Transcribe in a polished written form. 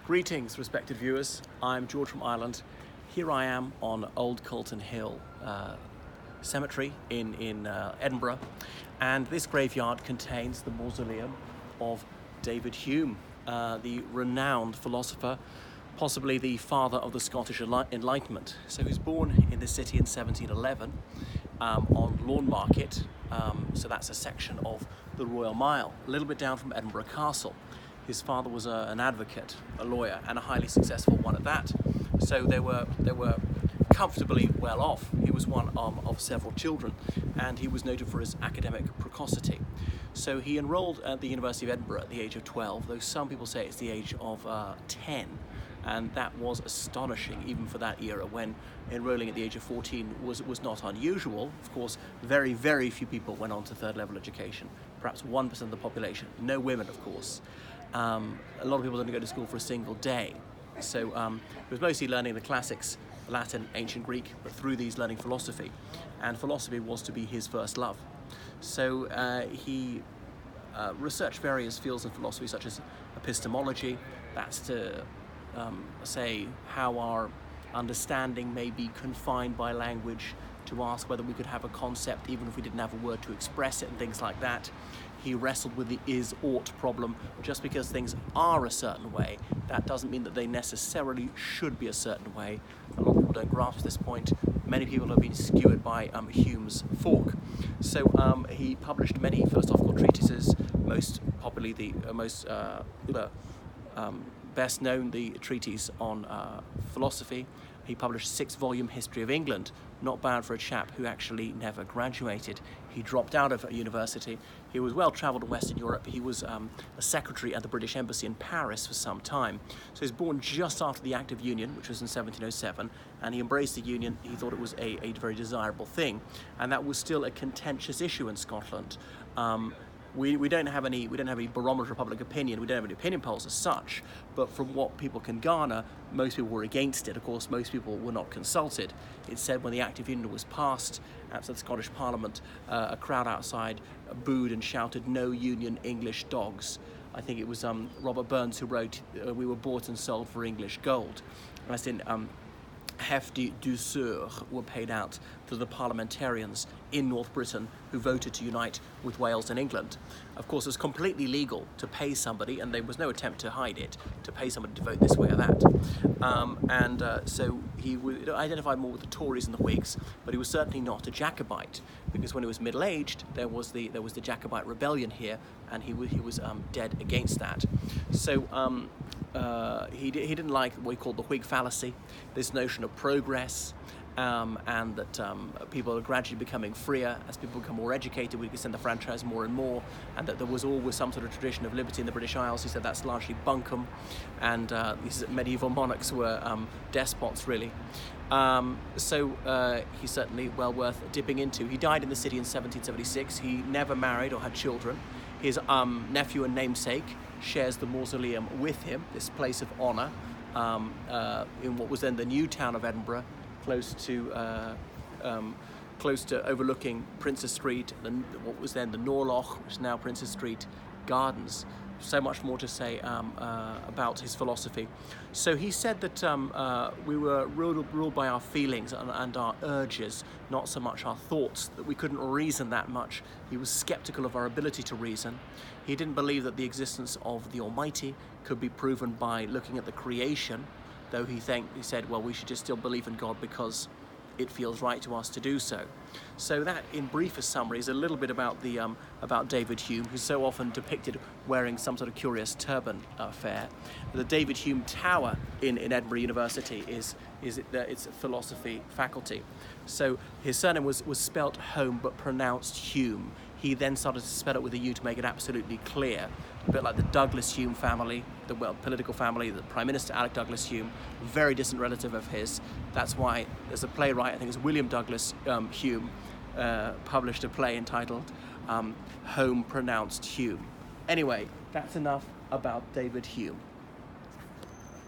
Greetings, respected viewers. I'm George from Ireland. Here I am on Old Colton Hill Cemetery in Edinburgh, and this graveyard contains the mausoleum of David Hume, the renowned philosopher, possibly the father of the Scottish Enlightenment. So he was born in this city in 1711 on Lawn Market, so that's a section of the Royal Mile, a little bit down from Edinburgh Castle. His father was an advocate, a lawyer, and a highly successful one at that. So they were comfortably well off. He was one of several children, and he was noted for his academic precocity. So he enrolled at the University of Edinburgh at the age of 12, though some people say it's the age of 10. And that was astonishing, even for that era, when enrolling at the age of 14 was not unusual. Of course, very, very few people went on to third level education, perhaps 1% of the population. No women, of course. A lot of people didn't go to school for a single day. So it was mostly learning the classics, Latin, ancient Greek, but through these learning philosophy. And philosophy was to be his first love. So he researched various fields of philosophy, such as epistemology. That's to say how our understanding may be confined by language, to ask whether we could have a concept even if we didn't have a word to express it, and things like that. He wrestled with the is-ought problem. Just because things are a certain way, that doesn't mean that they necessarily should be a certain way. A lot of people don't grasp this point. Many people have been skewered by Hume's fork. So he published many philosophical treatises, most popularly the best known, the treatise on philosophy. He published a 6-volume history of England, not bad for a chap who actually never graduated. He dropped out of university. He was well travelled in Western Europe. He was a secretary at the British Embassy in Paris for some time. So he was born just after the Act of Union, which was in 1707, and he embraced the Union. He thought it was a very desirable thing, and that was still a contentious issue in Scotland. We don't have any barometer of public opinion. We don't have any opinion polls as such, but from what people can garner, most people were against it. Of course, most people were not consulted. It said when the Act of Union was passed outside the Scottish Parliament, a crowd outside booed and shouted, "No Union, English dogs." I think it was Robert Burns who wrote, "We were bought and sold for English gold." As in, hefty douceurs were paid out to the parliamentarians in North Britain who voted to unite with Wales and England. Of course, it was completely legal to pay somebody, and there was no attempt to hide it, to pay somebody to vote this way or that. So he would identify more with the Tories and the Whigs, but he was certainly not a Jacobite, because when he was middle-aged, there was the Jacobite rebellion here, and he was dead against that. So he didn't like what he called the Whig fallacy, this notion of progress, and that people are gradually becoming freer. As people become more educated, we extend the franchise more and more, and that there was always some sort of tradition of liberty in the British Isles. He said that's largely bunkum, and these medieval monarchs were despots, really. So he's certainly well worth dipping into. He died in the city in 1776. He never married or had children. His nephew and namesake shares the mausoleum with him, this place of honour, in what was then the new town of Edinburgh, close to overlooking Princes Street, and what was then the Norloch, which is now Princes Street Gardens. So much more to say about his philosophy. So he said that we were ruled by our feelings and our urges, not so much our thoughts, that we couldn't reason that much. He was skeptical of our ability to reason. He didn't believe that the existence of the Almighty could be proven by looking at the creation, though he said, well, we should just still believe in God because it feels right to us to do so. So that, in briefest summary, is a little bit about David Hume, who's so often depicted wearing some sort of curious turban affair. The David Hume Tower in Edinburgh University is its philosophy faculty. So his surname was spelt Home but pronounced Hume. He then started to spell it with a U to make it absolutely clear. A bit like the Douglas Hume family, the political family, the Prime Minister Alec Douglas Hume, very distant relative of his. That's why there's a playwright, I think it's William Douglas Hume, published a play entitled Home Pronounced Hume. Anyway, that's enough about David Hume.